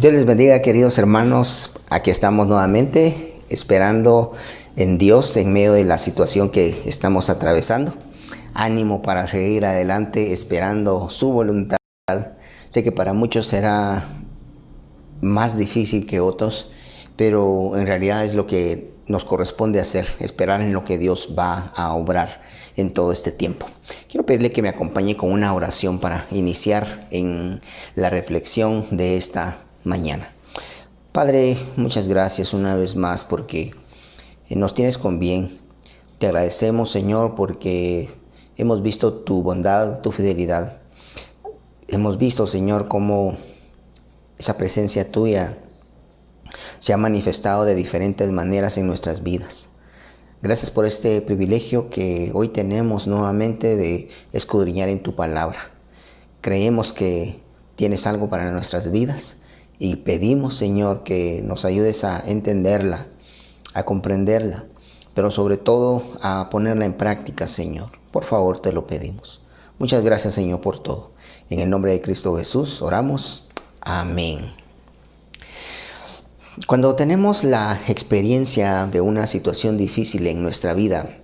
Dios les bendiga, queridos hermanos. Aquí estamos nuevamente esperando en Dios en medio de la situación que estamos atravesando. Ánimo para seguir adelante esperando su voluntad. Sé que para muchos será más difícil que otros, pero en realidad es lo que nos corresponde hacer, esperar en lo que Dios va a obrar en todo este tiempo. Quiero pedirle que me acompañe con una oración para iniciar en la reflexión de esta mañana. Padre, muchas gracias una vez más porque nos tienes con bien. Te agradecemos, Señor, porque hemos visto tu bondad, tu fidelidad. Hemos visto, Señor, cómo esa presencia tuya se ha manifestado de diferentes maneras en nuestras vidas. Gracias por este privilegio que hoy tenemos nuevamente de escudriñar en tu palabra. Creemos que tienes algo para nuestras vidas y pedimos, Señor, que nos ayudes a entenderla, a comprenderla, pero sobre todo a ponerla en práctica, Señor. Por favor, te lo pedimos. Muchas gracias, Señor, por todo. En el nombre de Cristo Jesús oramos. Amén. Cuando tenemos la experiencia de una situación difícil en nuestra vida,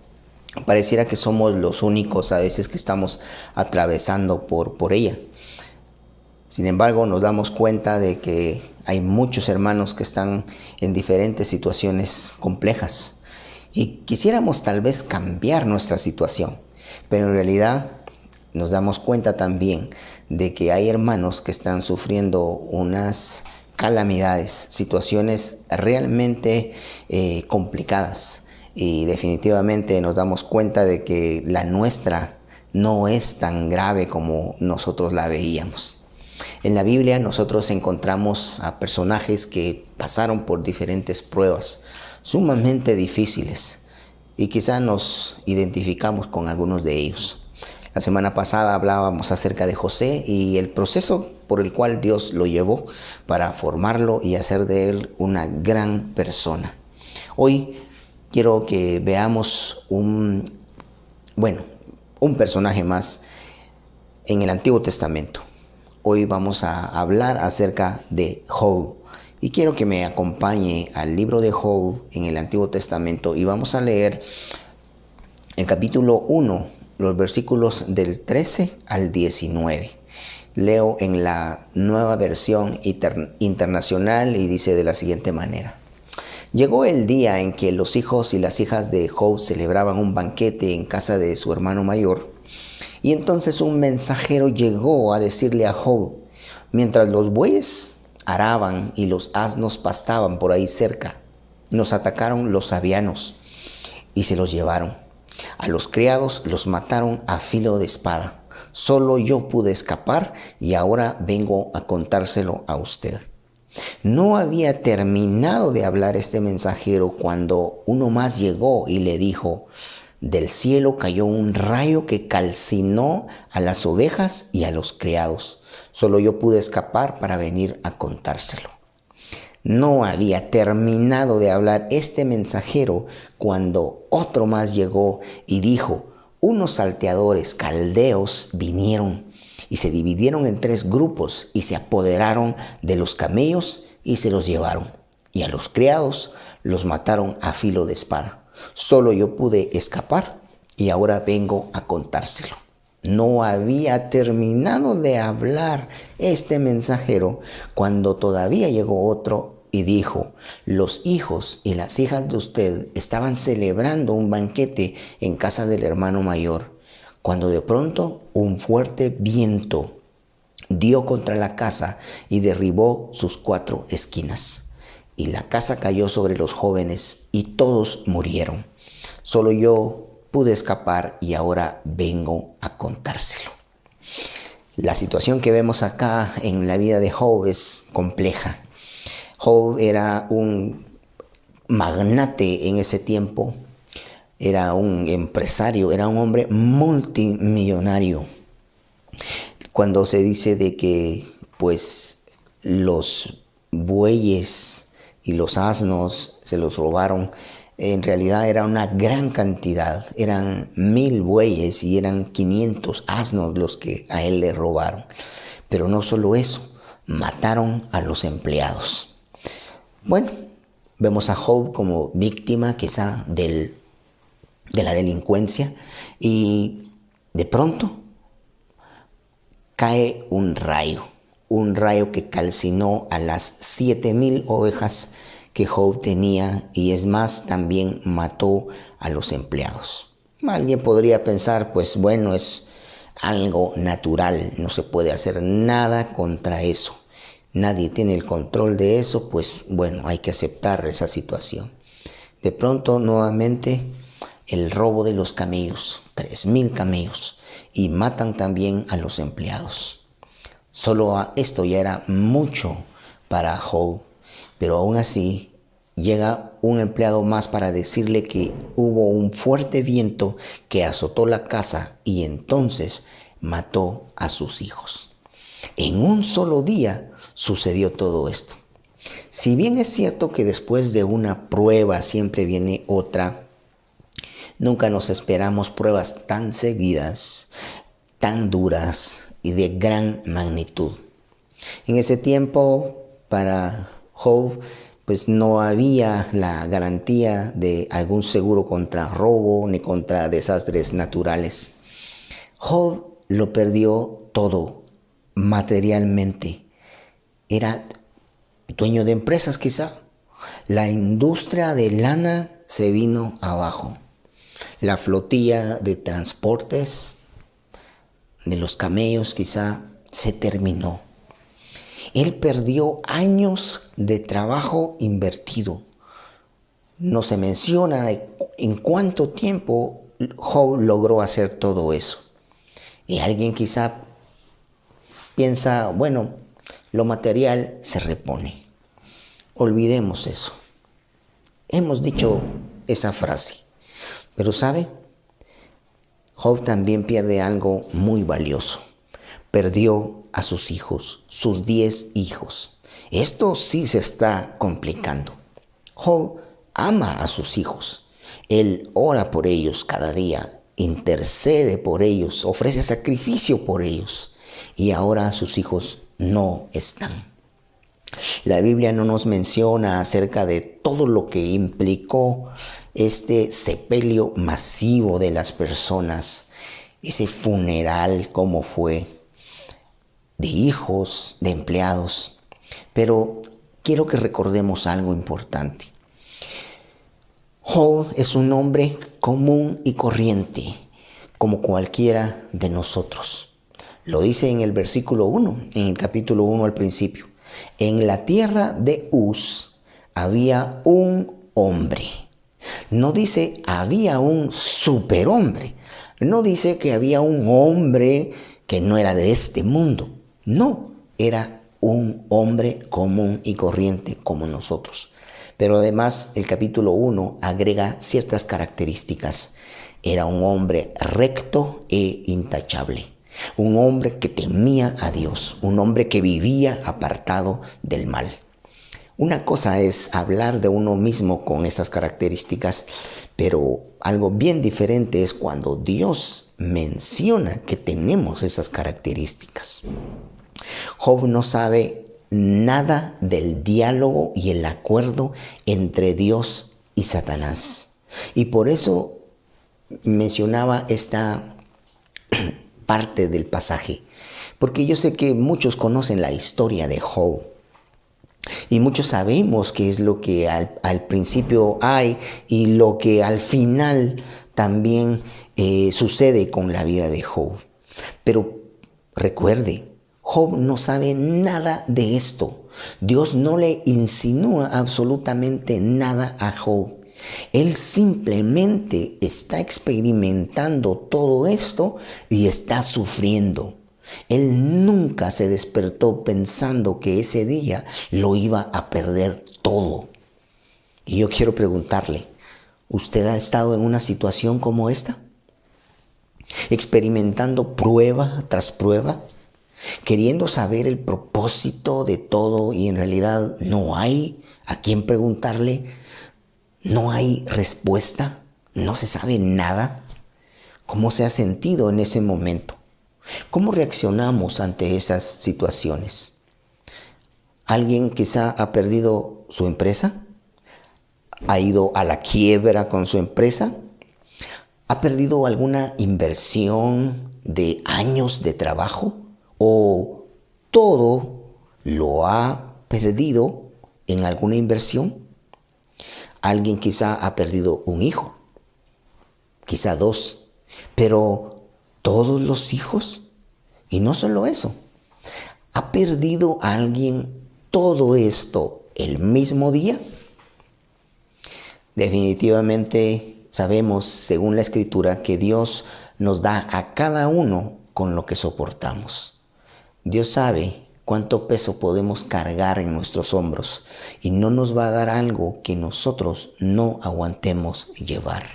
pareciera que somos los únicos a veces que estamos atravesando por ella. Sin embargo, nos damos cuenta de que hay muchos hermanos que están en diferentes situaciones complejas y quisiéramos tal vez cambiar nuestra situación, pero en realidad nos damos cuenta también de que hay hermanos que están sufriendo unas calamidades, situaciones realmente complicadas, y definitivamente nos damos cuenta de que la nuestra no es tan grave como nosotros la veíamos. En la Biblia nosotros encontramos a personajes que pasaron por diferentes pruebas sumamente difíciles y quizá nos identificamos con algunos de ellos. La semana pasada hablábamos acerca de José y el proceso por el cual Dios lo llevó para formarlo y hacer de él una gran persona. Hoy quiero que veamos un personaje más en el Antiguo Testamento. Hoy vamos a hablar acerca de Job y quiero que me acompañe al libro de Job en el Antiguo Testamento y vamos a leer el capítulo 1, los versículos del 13 al 19. Leo en la Nueva Versión Internacional y dice de la siguiente manera. Llegó el día en que los hijos y las hijas de Job celebraban un banquete en casa de su hermano mayor. Y entonces un mensajero llegó a decirle a Job, mientras los bueyes araban y los asnos pastaban por ahí cerca, nos atacaron los sabianos y se los llevaron. A los criados los mataron a filo de espada. Solo yo pude escapar y ahora vengo a contárselo a usted. No había terminado de hablar este mensajero cuando uno más llegó y le dijo, del cielo cayó un rayo que calcinó a las ovejas y a los criados. Solo yo pude escapar para venir a contárselo. No había terminado de hablar este mensajero cuando otro más llegó y dijo, unos salteadores caldeos vinieron y se dividieron en 3 grupos y se apoderaron de los camellos y se los llevaron. Y a los criados los mataron a filo de espada. Solo yo pude escapar y ahora vengo a contárselo. No había terminado de hablar este mensajero cuando todavía llegó otro y dijo, los hijos y las hijas de usted estaban celebrando un banquete en casa del hermano mayor, cuando de pronto un fuerte viento dio contra la casa y derribó sus 4 esquinas. Y la casa cayó sobre los jóvenes y todos murieron. Solo yo pude escapar y ahora vengo a contárselo. La situación que vemos acá en la vida de Job es compleja. Job era un magnate en ese tiempo, era un empresario, era un hombre multimillonario. Cuando se dice de que pues los bueyes y los asnos se los robaron, en realidad era una gran cantidad, eran 1000 bueyes y eran 500 asnos los que a él le robaron. Pero no solo eso, mataron a los empleados. Bueno, vemos a Job como víctima quizá de la delincuencia y de pronto cae un rayo que calcinó a las 7,000 ovejas que Job tenía y es más, también mató a los empleados. Alguien podría pensar, pues bueno, es algo natural, no se puede hacer nada contra eso. Nadie tiene el control de eso, pues bueno, hay que aceptar esa situación. De pronto, nuevamente, el robo de los camellos, 3,000 camellos, y matan también a los empleados. Solo esto ya era mucho para Job, pero aún así llega un empleado más para decirle que hubo un fuerte viento que azotó la casa y entonces mató a sus hijos. En un solo día sucedió todo esto. Si bien es cierto que después de una prueba siempre viene otra, nunca nos esperamos pruebas tan seguidas, tan duras y de gran magnitud. En ese tiempo, para Job, pues no había la garantía de algún seguro contra robo ni contra desastres naturales. Job lo perdió todo materialmente. Era dueño de empresas quizá. La industria de lana se vino abajo. La flotilla de transportes de los camellos quizá se terminó. Él perdió años de trabajo invertido. No se menciona en cuánto tiempo Job logró hacer todo eso. Y alguien quizá piensa, bueno, lo material se repone. Olvidemos eso. Hemos dicho esa frase. Pero ¿sabe? Job también pierde algo muy valioso. Perdió a sus hijos, sus 10 hijos. Esto sí se está complicando. Job ama a sus hijos. Él ora por ellos cada día, intercede por ellos, ofrece sacrificio por ellos. Y ahora sus hijos no están. La Biblia no nos menciona acerca de todo lo que implicó este sepelio masivo de las personas, ese funeral, cómo fue, de hijos, de empleados. Pero quiero que recordemos algo importante. Job es un hombre común y corriente, como cualquiera de nosotros. Lo dice en el versículo 1, en el capítulo 1 al principio. En la tierra de Uz había un hombre. No dice había un superhombre. No dice que había un hombre que no era de este mundo. No, era un hombre común y corriente como nosotros. Pero además el capítulo 1 agrega ciertas características. Era un hombre recto e intachable. Un hombre que temía a Dios. Un hombre que vivía apartado del mal. Una cosa es hablar de uno mismo con esas características, pero algo bien diferente es cuando Dios menciona que tenemos esas características. Job no sabe nada del diálogo y el acuerdo entre Dios y Satanás. Y por eso mencionaba esta parte del pasaje, porque yo sé que muchos conocen la historia de Job. Y muchos sabemos qué es lo que al principio hay y lo que al final también sucede con la vida de Job. Pero recuerde, Job no sabe nada de esto. Dios no le insinúa absolutamente nada a Job. Él simplemente está experimentando todo esto y está sufriendo. Él nunca se despertó pensando que ese día lo iba a perder todo. Y yo quiero preguntarle, ¿usted ha estado en una situación como esta? Experimentando prueba tras prueba, queriendo saber el propósito de todo y en realidad no hay a quién preguntarle, no hay respuesta, no se sabe nada. ¿Cómo se ha sentido en ese momento? ¿Cómo reaccionamos ante esas situaciones? Alguien quizá ha perdido su empresa, ha ido a la quiebra con su empresa, ha perdido alguna inversión de años de trabajo o todo lo ha perdido en alguna inversión. Alguien quizá ha perdido un hijo, quizá dos, pero todos los hijos, y no solo eso, ¿ha perdido a alguien todo esto el mismo día? Definitivamente sabemos, según la Escritura, que Dios nos da a cada uno con lo que soportamos. Dios sabe cuánto peso podemos cargar en nuestros hombros y no nos va a dar algo que nosotros no aguantemos llevar.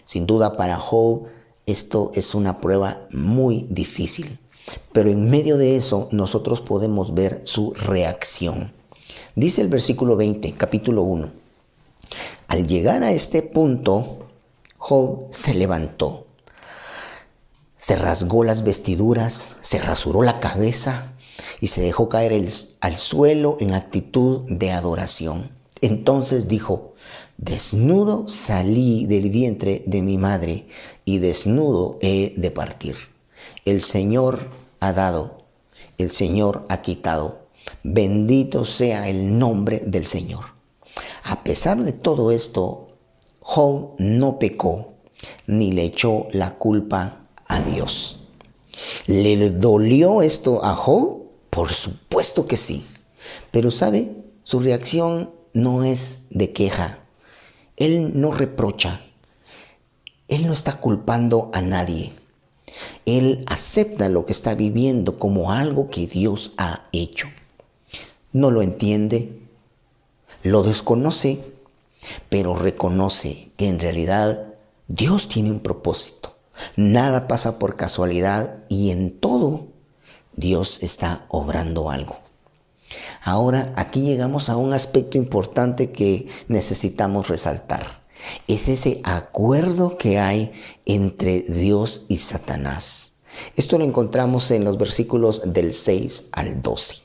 Sin duda para Job esto es una prueba muy difícil, pero en medio de eso nosotros podemos ver su reacción. Dice el versículo 20, capítulo 1. Al llegar a este punto, Job se levantó, se rasgó las vestiduras, se rasuró la cabeza y se dejó caer al suelo en actitud de adoración. Entonces dijo: desnudo salí del vientre de mi madre y desnudo he de partir. El Señor ha dado, el Señor ha quitado. Bendito sea el nombre del Señor. A pesar de todo esto, Job no pecó ni le echó la culpa a Dios. ¿Le dolió esto a Job? Por supuesto que sí. Pero ¿sabe? Su reacción no es de queja. Él no reprocha. Él no está culpando a nadie. Él acepta lo que está viviendo como algo que Dios ha hecho. No lo entiende, lo desconoce, pero reconoce que en realidad Dios tiene un propósito. Nada pasa por casualidad y en todo Dios está obrando algo. Ahora, aquí llegamos a un aspecto importante que necesitamos resaltar. Es ese acuerdo que hay entre Dios y Satanás. Esto lo encontramos en los versículos del 6 al 12.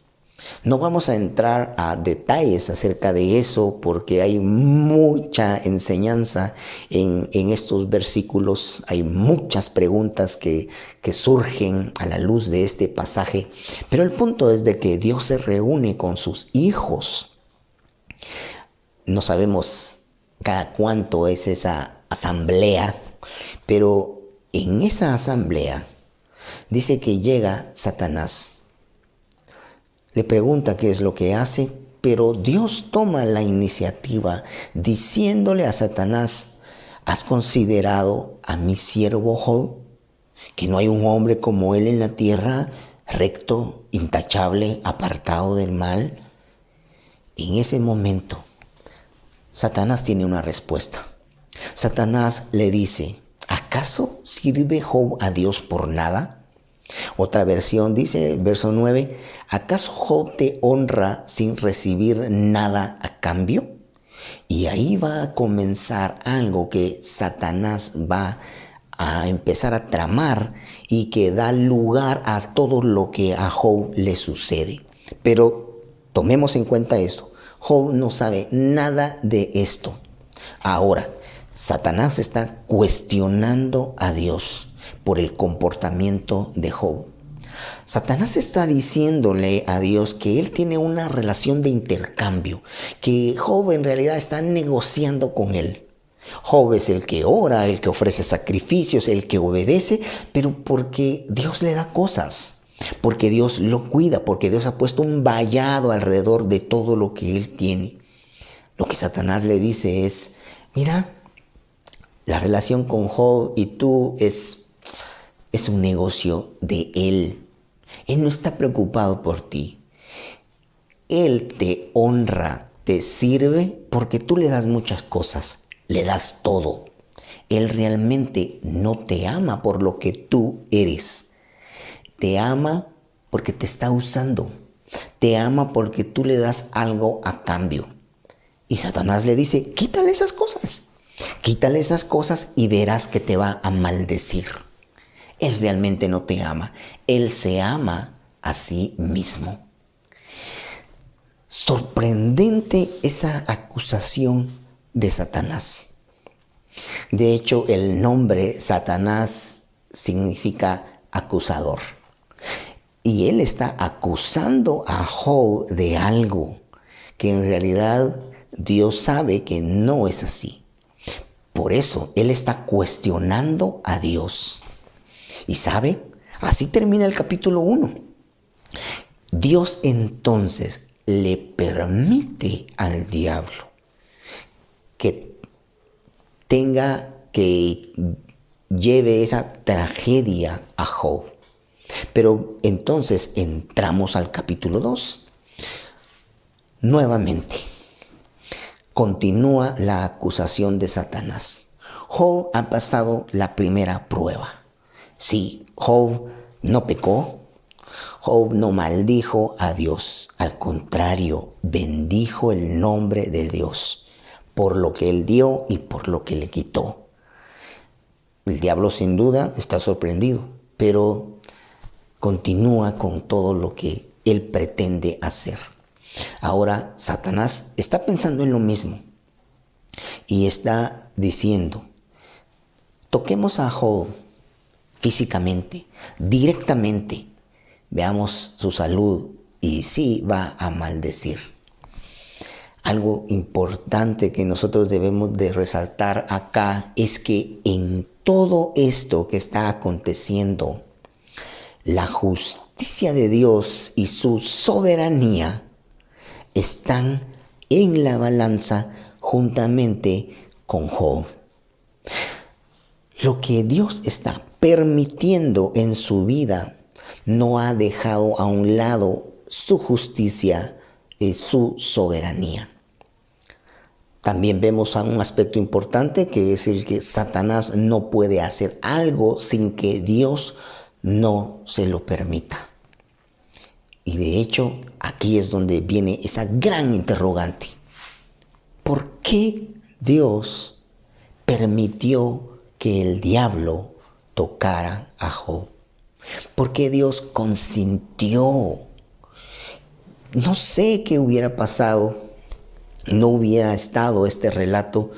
No vamos a entrar a detalles acerca de eso porque hay mucha enseñanza en estos versículos. Hay muchas preguntas que surgen a la luz de este pasaje. Pero el punto es de que Dios se reúne con sus hijos. No sabemos cada cuánto es esa asamblea, pero en esa asamblea dice que llega Satanás. Le pregunta qué es lo que hace, pero Dios toma la iniciativa diciéndole a Satanás: ¿has considerado a mi siervo Job? Que no hay un hombre como él en la tierra, recto, intachable, apartado del mal. En ese momento, Satanás tiene una respuesta. Satanás le dice: ¿acaso sirve Job a Dios por nada? Otra versión dice, verso 9, ¿acaso Job te honra sin recibir nada a cambio? Y ahí va a comenzar algo que Satanás va a empezar a tramar y que da lugar a todo lo que a Job le sucede. Pero tomemos en cuenta esto. Job no sabe nada de esto. Ahora, Satanás está cuestionando a Dios por el comportamiento de Job. Satanás está diciéndole a Dios que él tiene una relación de intercambio, que Job en realidad está negociando con él. Job es el que ora, el que ofrece sacrificios, el que obedece, pero porque Dios le da cosas, porque Dios lo cuida, porque Dios ha puesto un vallado alrededor de todo lo que él tiene. Lo que Satanás le dice es: mira, la relación con Job y tú es un negocio de él. Él no está preocupado por ti. Él te honra, te sirve porque tú le das muchas cosas, le das todo. Él realmente no te ama por lo que tú eres. Te ama porque te está usando. Te ama porque tú le das algo a cambio. Y Satanás le dice: quítale esas cosas. Quítale esas cosas y verás que te va a maldecir. Él realmente no te ama. Él se ama a sí mismo. Sorprendente esa acusación de Satanás. De hecho, el nombre Satanás significa acusador. Y él está acusando a Job de algo que en realidad Dios sabe que no es así. Por eso él está cuestionando a Dios. Y sabe, así termina el capítulo 1. Dios entonces le permite al diablo que lleve esa tragedia a Job. Pero entonces entramos al capítulo 2. Nuevamente, continúa la acusación de Satanás. Job ha pasado la primera prueba. Sí, Job no pecó, Job no maldijo a Dios. Al contrario, bendijo el nombre de Dios por lo que él dio y por lo que le quitó. El diablo sin duda está sorprendido, pero continúa con todo lo que él pretende hacer. Ahora Satanás está pensando en lo mismo y está diciendo, toquemos a Job físicamente, directamente, veamos su salud y sí va a maldecir. Algo importante que nosotros debemos de resaltar acá es que en todo esto que está aconteciendo, la justicia de Dios y su soberanía están en la balanza juntamente con Job. Lo que Dios está permitiendo en su vida no ha dejado a un lado su justicia y su soberanía. También vemos un aspecto importante que es el que Satanás no puede hacer algo sin que Dios no se lo permita. Y de hecho, aquí es donde viene esa gran interrogante. ¿Por qué Dios permitió que el diablo tocara a Job? ¿Por qué Dios consintió? No sé qué hubiera pasado, no hubiera estado este relato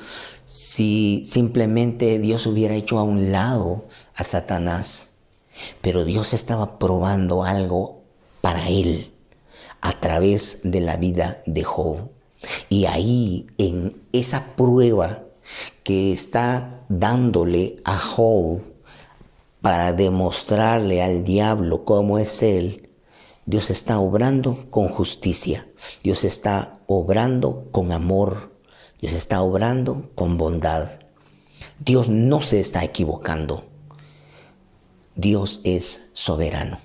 si simplemente Dios hubiera hecho a un lado a Satanás. Pero Dios estaba probando algo para él a través de la vida de Job. Y ahí, en esa prueba que está dándole a Job para demostrarle al diablo cómo es él, Dios está obrando con justicia. Dios está obrando con amor. Dios está obrando con bondad. Dios no se está equivocando. Dios es soberano.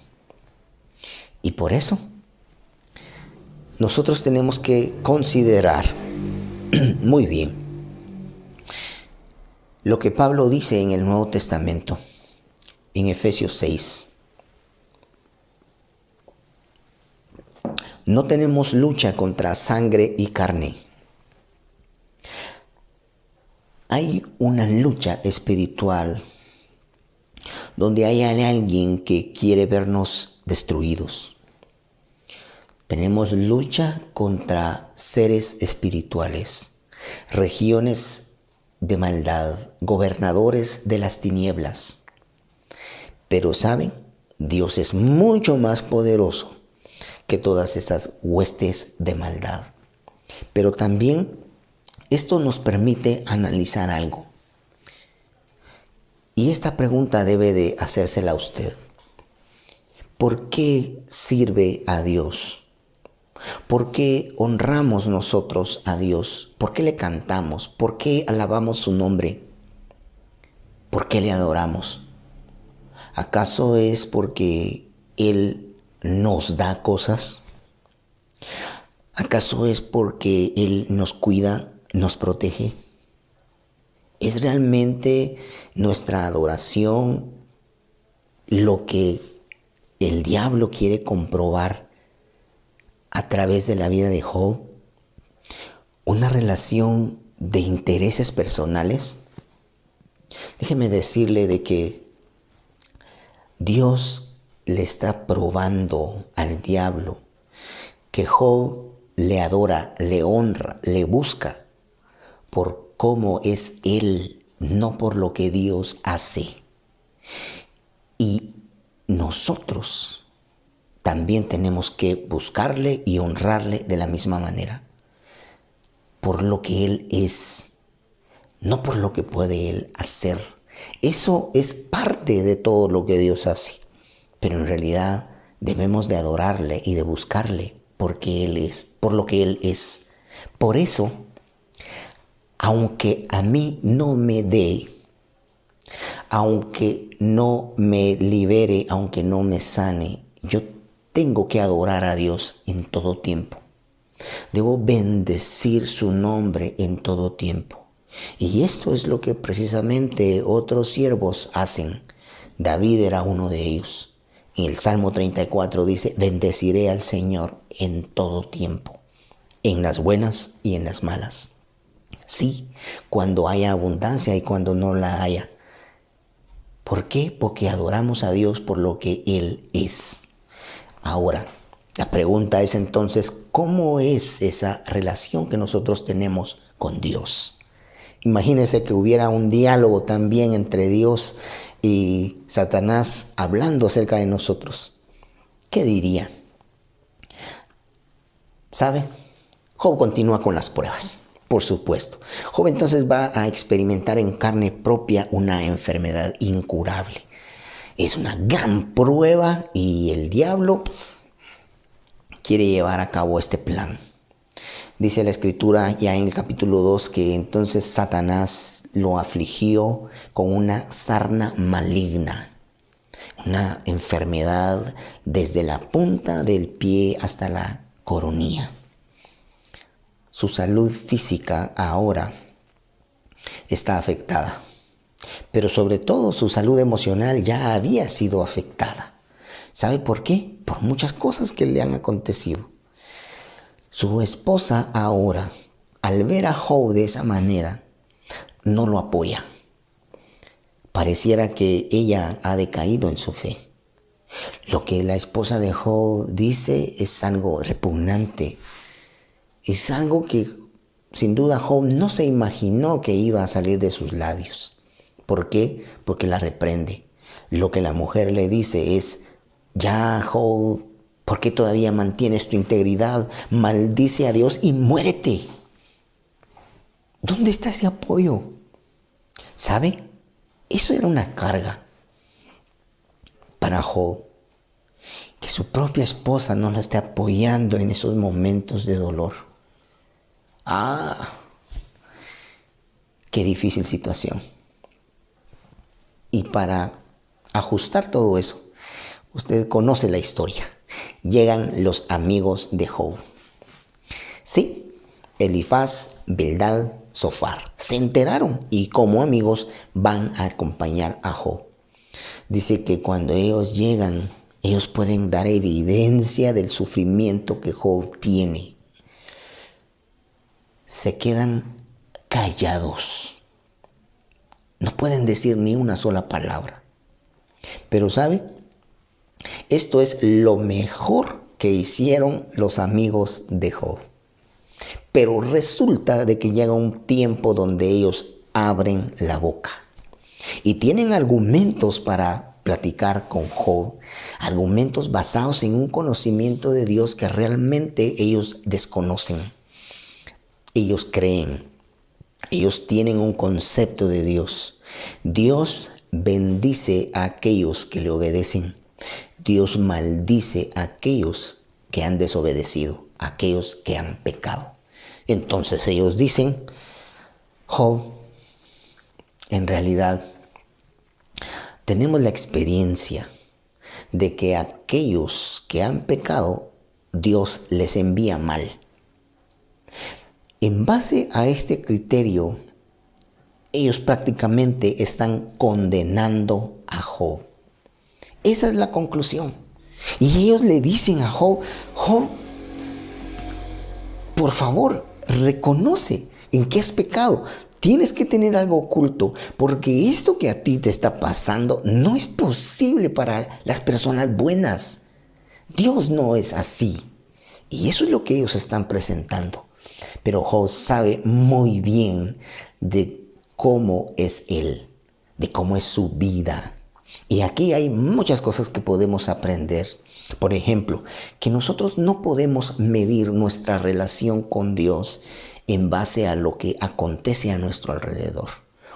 Y por eso nosotros tenemos que considerar muy bien lo que Pablo dice en el Nuevo Testamento, en Efesios 6. No tenemos lucha contra sangre y carne. Hay una lucha espiritual donde hay alguien que quiere vernos destruidos. Tenemos lucha contra seres espirituales, regiones de maldad, gobernadores de las tinieblas. Pero ¿saben? Dios es mucho más poderoso que todas esas huestes de maldad. Pero también esto nos permite analizar algo. Y esta pregunta debe de hacérsela a usted. ¿Por qué sirve a Dios? ¿Por qué honramos nosotros a Dios? ¿Por qué le cantamos? ¿Por qué alabamos su nombre? ¿Por qué le adoramos? ¿Acaso es porque Él nos da cosas? ¿Acaso es porque Él nos cuida, nos protege? ¿Es realmente nuestra adoración lo que el diablo quiere comprobar a través de la vida de Job? ¿Una relación de intereses personales? Déjeme decirle de que Dios le está probando al diablo que Job le adora, le honra, le busca por cómo es Él, no por lo que Dios hace. Y nosotros también tenemos que buscarle y honrarle de la misma manera, por lo que Él es, no por lo que puede Él hacer. Eso es parte de todo lo que Dios hace, pero en realidad debemos de adorarle y de buscarle porque Él es, por lo que Él es. Por eso, aunque a mí no me dé, aunque no me libere, aunque no me sane, yo tengo que adorar a Dios en todo tiempo. Debo bendecir su nombre en todo tiempo. Y esto es lo que precisamente otros siervos hacen. David era uno de ellos. En el Salmo 34 dice, bendeciré al Señor en todo tiempo, en las buenas y en las malas. Sí, cuando haya abundancia y cuando no la haya. ¿Por qué? Porque adoramos a Dios por lo que Él es. Ahora, la pregunta es entonces, ¿cómo es esa relación que nosotros tenemos con Dios? Imagínense que hubiera un diálogo también entre Dios y Satanás hablando acerca de nosotros. ¿Qué diría? ¿Sabe? Job continúa con las pruebas, por supuesto. Job entonces va a experimentar en carne propia una enfermedad incurable. Es una gran prueba y el diablo quiere llevar a cabo este plan. Dice la escritura ya en el capítulo 2 que entonces Satanás lo afligió con una sarna maligna, una enfermedad desde la punta del pie hasta la coronilla. Su salud física ahora está afectada, pero sobre todo su salud emocional ya había sido afectada. ¿Sabe por qué? Por muchas cosas que le han acontecido. Su esposa ahora, al ver a Job de esa manera, no lo apoya. Pareciera que ella ha decaído en su fe. Lo que la esposa de Job dice es algo repugnante. Es algo que sin duda Job no se imaginó que iba a salir de sus labios. ¿Por qué? Porque la reprende. Lo que la mujer le dice es, ya Job, ¿por qué todavía mantienes tu integridad? Maldice a Dios y muérete. ¿Dónde está ese apoyo? ¿Sabe? Eso era una carga para Job. Que su propia esposa no la esté apoyando en esos momentos de dolor. Qué difícil situación. Y para ajustar todo eso, usted conoce la historia. Llegan los amigos de Job. Sí, Elifaz, Bildad, Zofar. Se enteraron y como amigos van a acompañar a Job. Dice que cuando ellos llegan, ellos pueden dar evidencia del sufrimiento que Job tiene. Se quedan callados. No pueden decir ni una sola palabra. Pero ¿sabe? Esto es lo mejor que hicieron los amigos de Job. Pero resulta de que llega un tiempo donde ellos abren la boca. Y tienen argumentos para platicar con Job. Argumentos basados en un conocimiento de Dios que realmente ellos desconocen. Ellos creen. Ellos tienen un concepto de Dios. Dios bendice a aquellos que le obedecen. Dios maldice a aquellos que han desobedecido, a aquellos que han pecado. Entonces ellos dicen, Job, en realidad tenemos la experiencia de que aquellos que han pecado, Dios les envía mal. En base a este criterio, ellos prácticamente están condenando a Job. Esa es la conclusión. Y ellos le dicen a Job, Job, por favor, reconoce en qué has pecado. Tienes que tener algo oculto, porque esto que a ti te está pasando no es posible para las personas buenas. Dios no es así. Y eso es lo que ellos están presentando. Pero Job sabe muy bien de cómo es él, de cómo es su vida. Y aquí hay muchas cosas que podemos aprender. Por ejemplo, que nosotros no podemos medir nuestra relación con Dios en base a lo que acontece a nuestro alrededor.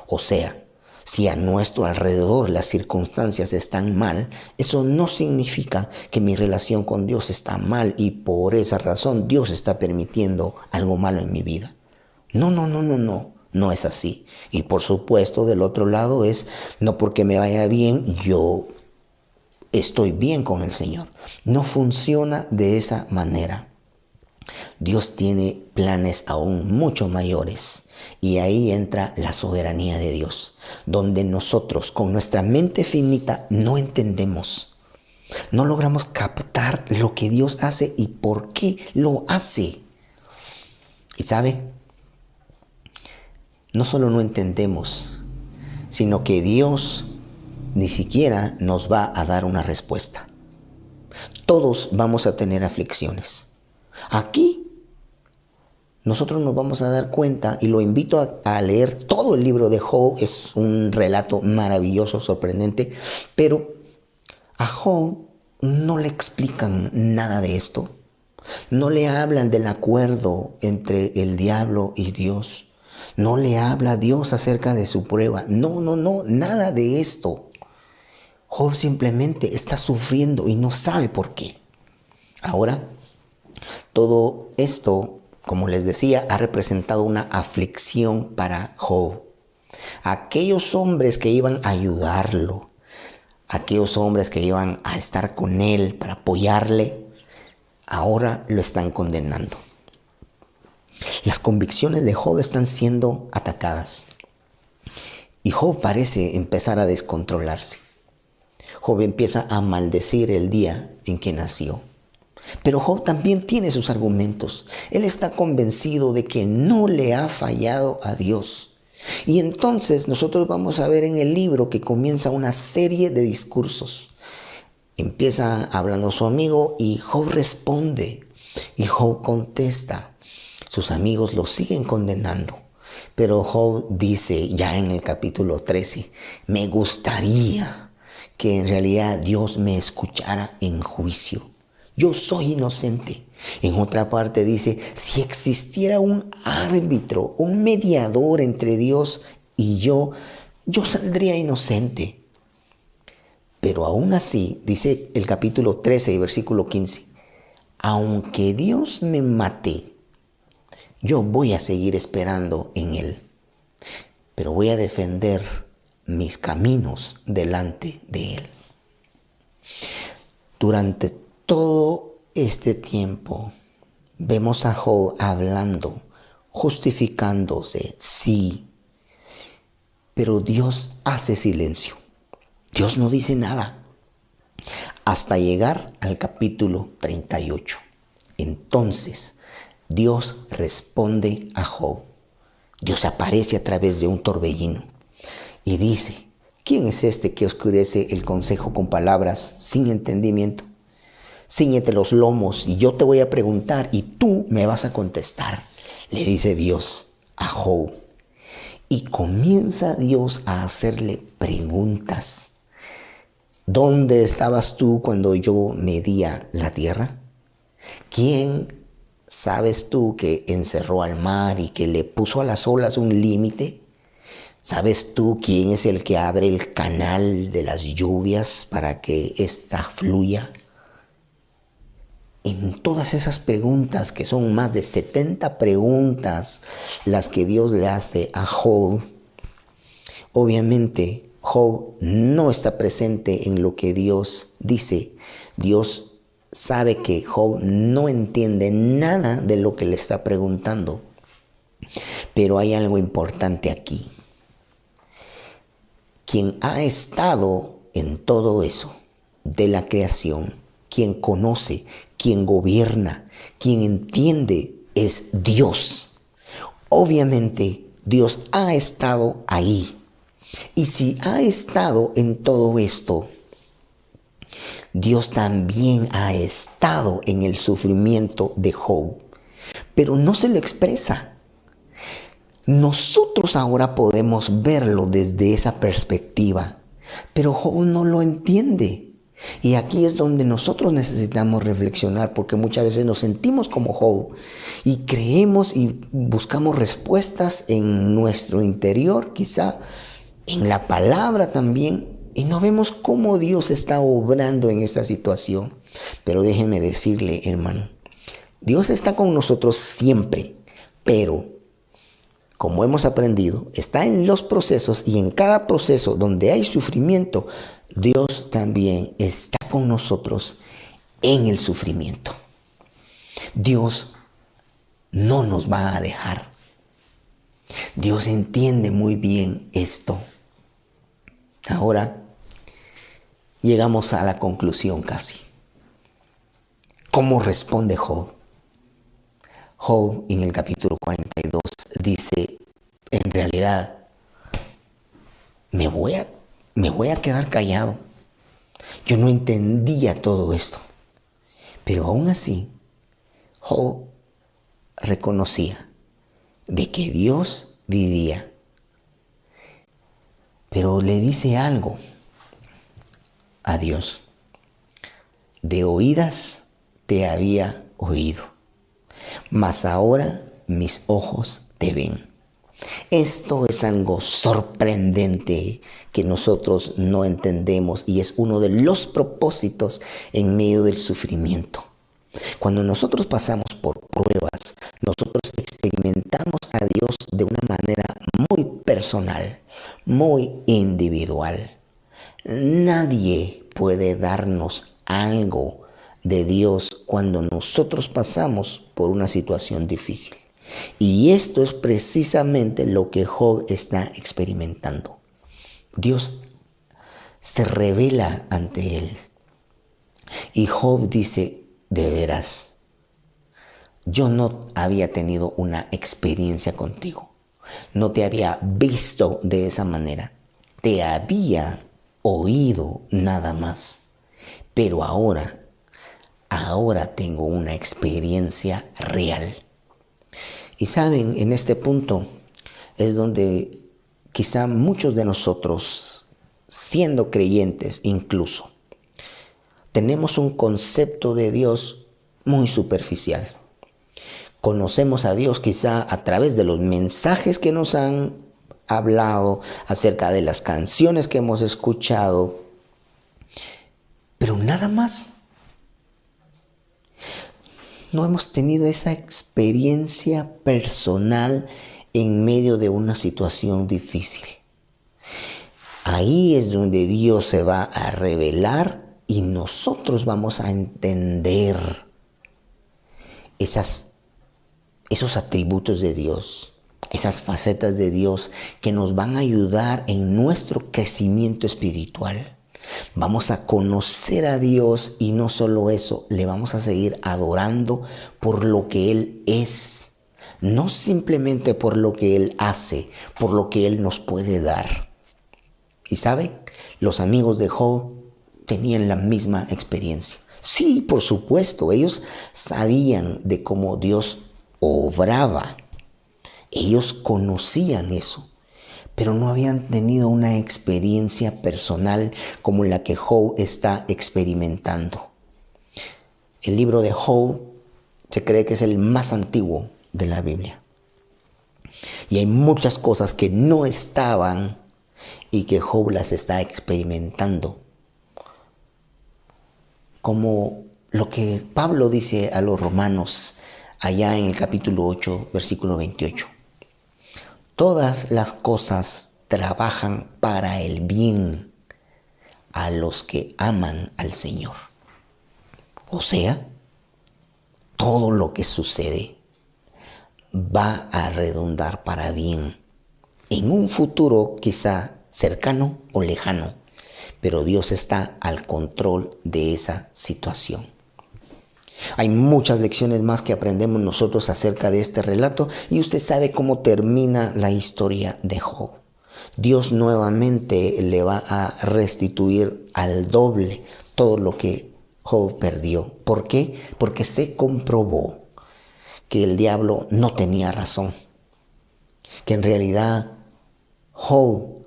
O sea, si a nuestro alrededor las circunstancias están mal, eso no significa que mi relación con Dios está mal y por esa razón Dios está permitiendo algo malo en mi vida. No, no es así. Y por supuesto, del otro lado es, no porque me vaya bien, yo estoy bien con el Señor. No funciona de esa manera. Dios tiene planes aún mucho mayores y ahí entra la soberanía de Dios, donde nosotros con nuestra mente finita no entendemos, no logramos captar lo que Dios hace y por qué lo hace. Y sabe, no solo no entendemos, sino que Dios ni siquiera nos va a dar una respuesta. Todos vamos a tener aflicciones. Aquí nosotros nos vamos a dar cuenta, y lo invito a leer todo el libro de Job. Es un relato maravilloso, sorprendente, pero a Job no le explican nada de esto. No le hablan del acuerdo entre el diablo y Dios. No le habla a Dios acerca de su prueba. No, nada de esto. Job simplemente está sufriendo y no sabe por qué. Ahora, todo esto, como les decía, ha representado una aflicción para Job. Aquellos hombres que iban a ayudarlo, aquellos hombres que iban a estar con él para apoyarle, ahora lo están condenando. Las convicciones de Job están siendo atacadas. Y Job parece empezar a descontrolarse. Job empieza a maldecir el día en que nació. Pero Job también tiene sus argumentos. Él está convencido de que no le ha fallado a Dios. Y entonces nosotros vamos a ver en el libro que comienza una serie de discursos. Empieza hablando su amigo y Job responde. Y Job contesta. Sus amigos lo siguen condenando. Pero Job dice ya en el capítulo 13, me gustaría que en realidad Dios me escuchara en juicio. Yo soy inocente. En otra parte dice, si existiera un árbitro, un mediador entre Dios y yo saldría inocente. Pero aún así, dice el capítulo 13 y versículo 15, aunque Dios me mate, yo voy a seguir esperando en Él. Pero voy a defender mis caminos delante de Él. Durante todo este tiempo vemos a Job hablando, justificándose, sí, pero Dios hace silencio. Dios no dice nada hasta llegar al capítulo 38. Entonces Dios responde a Job. Dios aparece a través de un torbellino y dice, ¿quién es este que oscurece el consejo con palabras sin entendimiento? Cíñete los lomos y yo te voy a preguntar y tú me vas a contestar, le dice Dios a Job. Y comienza Dios a hacerle preguntas. ¿Dónde estabas tú cuando yo medía la tierra? ¿Quién sabes tú que encerró al mar y que le puso a las olas un límite? ¿Sabes tú quién es el que abre el canal de las lluvias para que ésta fluya? En todas esas preguntas, que son más de 70 preguntas las que Dios le hace a Job, obviamente Job no está presente en lo que Dios dice. Dios sabe que Job no entiende nada de lo que le está preguntando. Pero hay algo importante aquí. Quien ha estado en todo eso de la creación, quien conoce, quien gobierna, quien entiende, es Dios. Obviamente, Dios ha estado ahí. Y si ha estado en todo esto, Dios también ha estado en el sufrimiento de Job, pero no se lo expresa. Nosotros ahora podemos verlo desde esa perspectiva, pero Job no lo entiende. Y aquí es donde nosotros necesitamos reflexionar, porque muchas veces nos sentimos como Job y creemos y buscamos respuestas en nuestro interior, quizá en la palabra también, y no vemos cómo Dios está obrando en esta situación. Pero déjeme decirle, hermano, Dios está con nosotros siempre, pero como hemos aprendido, está en los procesos, y en cada proceso donde hay sufrimiento, Dios también está con nosotros en el sufrimiento. Dios no nos va a dejar. Dios entiende muy bien esto. Ahora llegamos a la conclusión casi. ¿Cómo responde Job? Job en el capítulo 42 dice, en realidad, me voy a quedar callado. Yo no entendía todo esto. Pero aún así, Job reconocía de que Dios vivía. Pero le dice algo a Dios. De oídas te había oído, mas ahora mis ojos te ven. Esto es algo sorprendente que nosotros no entendemos, y es uno de los propósitos en medio del sufrimiento. Cuando nosotros pasamos por pruebas, nosotros experimentamos a Dios de una manera muy personal, muy individual. Nadie puede darnos algo de Dios cuando nosotros pasamos por una situación difícil. Y esto es precisamente lo que Job está experimentando. Dios se revela ante él. Y Job dice, de veras, yo no había tenido una experiencia contigo. No te había visto de esa manera. Te había oído nada más. Pero ahora tengo una experiencia real. Y saben, en este punto es donde quizá muchos de nosotros, siendo creyentes incluso, tenemos un concepto de Dios muy superficial. Conocemos a Dios quizá a través de los mensajes que nos han hablado, acerca de las canciones que hemos escuchado, pero nada más. No hemos tenido esa experiencia personal en medio de una situación difícil. Ahí es donde Dios se va a revelar y nosotros vamos a entender esos atributos de Dios, esas facetas de Dios que nos van a ayudar en nuestro crecimiento espiritual. Vamos a conocer a Dios, y no solo eso, le vamos a seguir adorando por lo que Él es, no simplemente por lo que Él hace, por lo que Él nos puede dar. Y ¿sabe? Los amigos de Job tenían la misma experiencia. Sí, por supuesto, ellos sabían de cómo Dios obraba. Ellos conocían eso, pero no habían tenido una experiencia personal como la que Job está experimentando. El libro de Job se cree que es el más antiguo de la Biblia. Y hay muchas cosas que no estaban y que Job las está experimentando. Como lo que Pablo dice a los romanos allá en el capítulo 8, versículo 28. Todas las cosas trabajan para el bien a los que aman al Señor. O sea, todo lo que sucede va a redundar para bien en un futuro quizá cercano o lejano, pero Dios está al control de esa situación. Hay muchas lecciones más que aprendemos nosotros acerca de este relato, y usted sabe cómo termina la historia de Job. Dios nuevamente le va a restituir al doble todo lo que Job perdió. ¿Por qué? Porque se comprobó que el diablo no tenía razón, que en realidad Job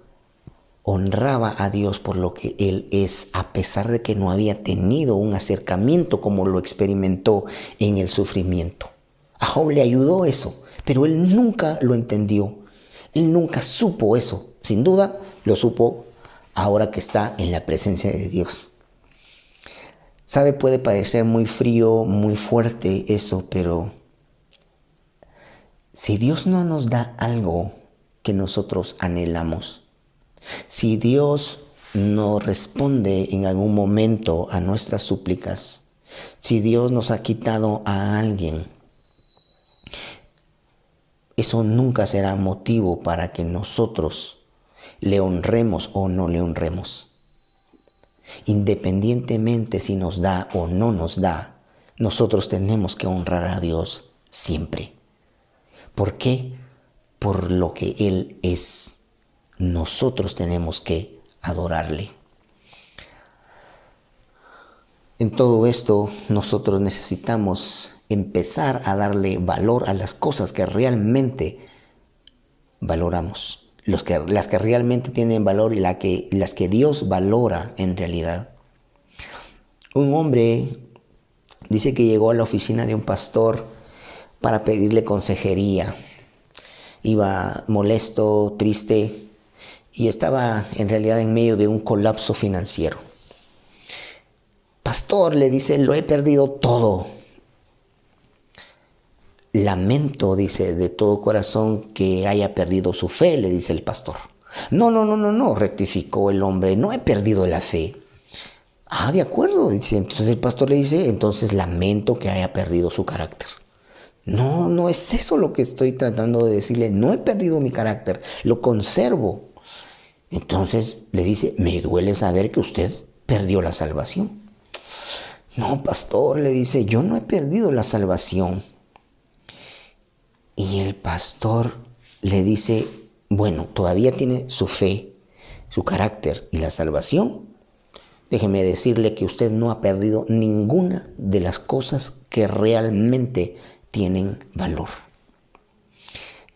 honraba a Dios por lo que él es, a pesar de que no había tenido un acercamiento como lo experimentó en el sufrimiento. A Job le ayudó eso, pero él nunca lo entendió. Él nunca supo eso. Sin duda lo supo ahora que está en la presencia de Dios. Sabe, puede parecer muy frío, muy fuerte eso, pero si Dios no nos da algo que nosotros anhelamos, si Dios no responde en algún momento a nuestras súplicas, si Dios nos ha quitado a alguien, eso nunca será motivo para que nosotros le honremos o no le honremos. Independientemente si nos da o no nos da, nosotros tenemos que honrar a Dios siempre. ¿Por qué? Por lo que Él es. Nosotros tenemos que adorarle. En todo esto, nosotros necesitamos empezar a darle valor a las cosas que realmente valoramos. Las que realmente tienen valor y las que Dios valora en realidad. Un hombre dice que llegó a la oficina de un pastor para pedirle consejería. Iba molesto, triste y estaba en realidad en medio de un colapso financiero. Pastor, le dice, lo he perdido todo. Lamento, dice, de todo corazón que haya perdido su fe, le dice el pastor. No, rectificó el hombre, no he perdido la fe. Ah, de acuerdo, dice. Entonces el pastor le dice, entonces lamento que haya perdido su carácter. No es eso lo que estoy tratando de decirle. No he perdido mi carácter, lo conservo. Entonces le dice, me duele saber que usted perdió la salvación. No, pastor, le dice, yo no he perdido la salvación. Y el pastor le dice, bueno, todavía tiene su fe, su carácter y la salvación. Déjeme decirle que usted no ha perdido ninguna de las cosas que realmente tienen valor.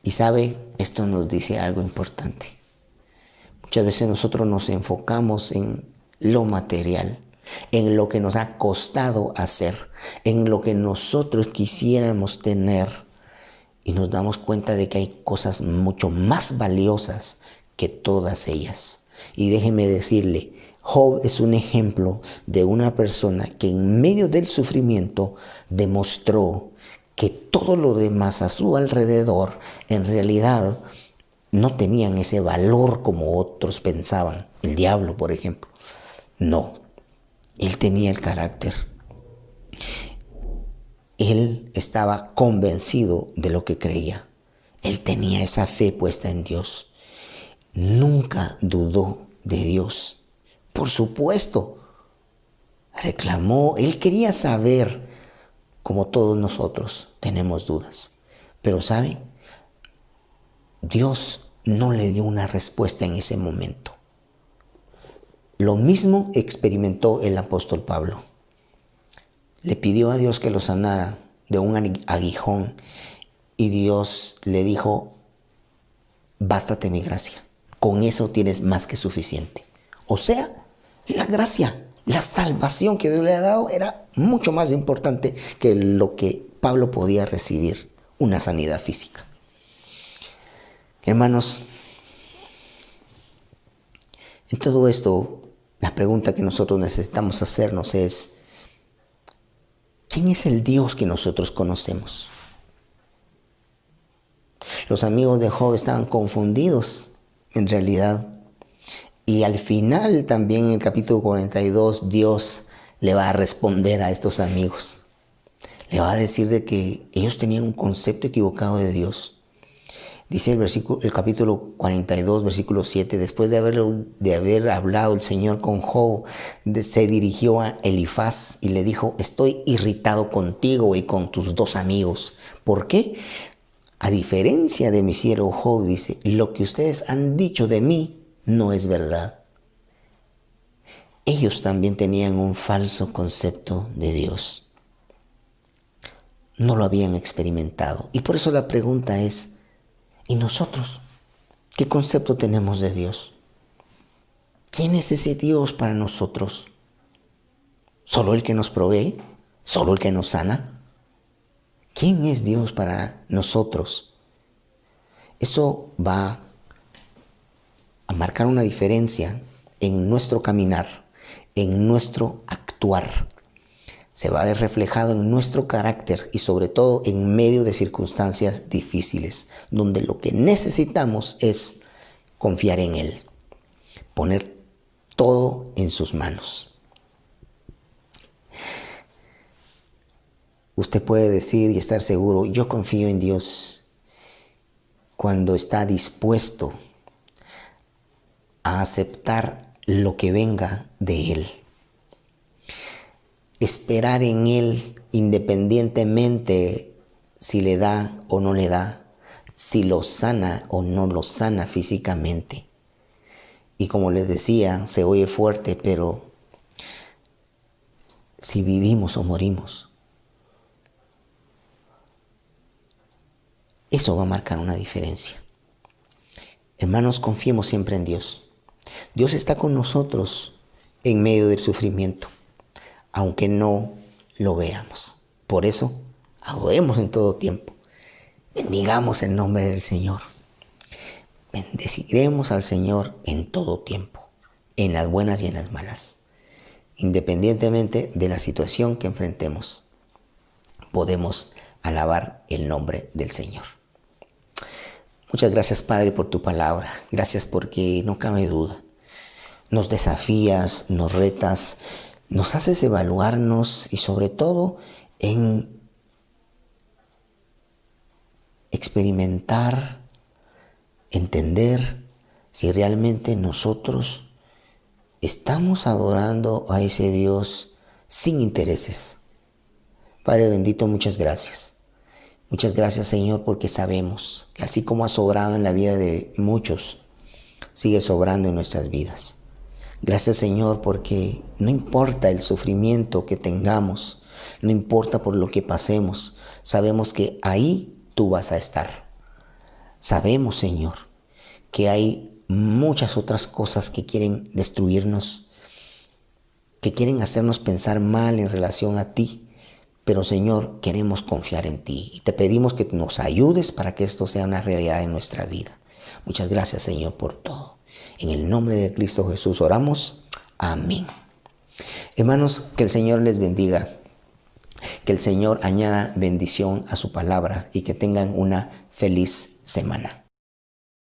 Y sabe, esto nos dice algo importante. Muchas veces nosotros nos enfocamos en lo material, en lo que nos ha costado hacer, en lo que nosotros quisiéramos tener, y nos damos cuenta de que hay cosas mucho más valiosas que todas ellas. Y déjeme decirle, Job es un ejemplo de una persona que en medio del sufrimiento demostró que todo lo demás a su alrededor en realidad no tenían ese valor como otros pensaban. El diablo, por ejemplo. No, él tenía el carácter. Él estaba convencido de lo que creía. Él tenía esa fe puesta en Dios. Nunca dudó de Dios. Por supuesto, reclamó. Él quería saber, como todos nosotros tenemos dudas. Pero ¿sabe? Dios no le dio una respuesta en ese momento. Lo mismo experimentó el apóstol Pablo. Le pidió a Dios que lo sanara de un aguijón y Dios le dijo, bástate mi gracia, con eso tienes más que suficiente. O sea, la gracia, la salvación que Dios le ha dado era mucho más importante que lo que Pablo podía recibir, una sanidad física. Hermanos, en todo esto, la pregunta que nosotros necesitamos hacernos es, ¿quién es el Dios que nosotros conocemos? Los amigos de Job estaban confundidos en realidad. Y al final también en el capítulo 42 Dios le va a responder a estos amigos. Le va a decir de que ellos tenían un concepto equivocado de Dios. Dice el capítulo 42, versículo 7, después de haber hablado el Señor con Job, se dirigió a Elifaz y le dijo, estoy irritado contigo y con tus dos amigos. ¿Por qué? A diferencia de mi siervo Job, dice, lo que ustedes han dicho de mí no es verdad. ellos también tenían un falso concepto de Dios. No lo habían experimentado. Y por eso la pregunta es, ¿y nosotros? ¿Qué concepto tenemos de Dios? ¿Quién es ese Dios para nosotros? ¿Solo el que nos provee? ¿Solo el que nos sana? ¿Quién es Dios para nosotros? Eso va a marcar una diferencia en nuestro caminar, en nuestro actuar. Se va a ver reflejado en nuestro carácter y sobre todo en medio de circunstancias difíciles, donde lo que necesitamos es confiar en Él, poner todo en sus manos. Usted puede decir y estar seguro, yo confío en Dios, cuando está dispuesto a aceptar lo que venga de Él. Esperar en Él independientemente si le da o no le da, si lo sana o no lo sana físicamente. Y como les decía, se oye fuerte, pero si vivimos o morimos, eso va a marcar una diferencia. Hermanos, confiemos siempre en Dios. Dios está con nosotros en medio del sufrimiento, aunque no lo veamos. Por eso, adoremos en todo tiempo. Bendigamos el nombre del Señor. Bendeciremos al Señor en todo tiempo, en las buenas y en las malas. Independientemente de la situación que enfrentemos, podemos alabar el nombre del Señor. Muchas gracias, Padre, por tu palabra. Gracias porque no cabe duda. Nos desafías, nos retas, nos haces evaluarnos y sobre todo en experimentar, entender si realmente nosotros estamos adorando a ese Dios sin intereses. Padre bendito, muchas gracias. Muchas gracias, Señor, porque sabemos que así como ha sobrado en la vida de muchos, sigue sobrando en nuestras vidas. Gracias, Señor, porque no importa el sufrimiento que tengamos, no importa por lo que pasemos, sabemos que ahí tú vas a estar. Sabemos, Señor, que hay muchas otras cosas que quieren destruirnos, que quieren hacernos pensar mal en relación a ti. Pero, Señor, queremos confiar en ti y te pedimos que nos ayudes para que esto sea una realidad en nuestra vida. Muchas gracias, Señor, por todo. En el nombre de Cristo Jesús oramos. Amén. Hermanos, que el Señor les bendiga, que el Señor añada bendición a su palabra y que tengan una feliz semana.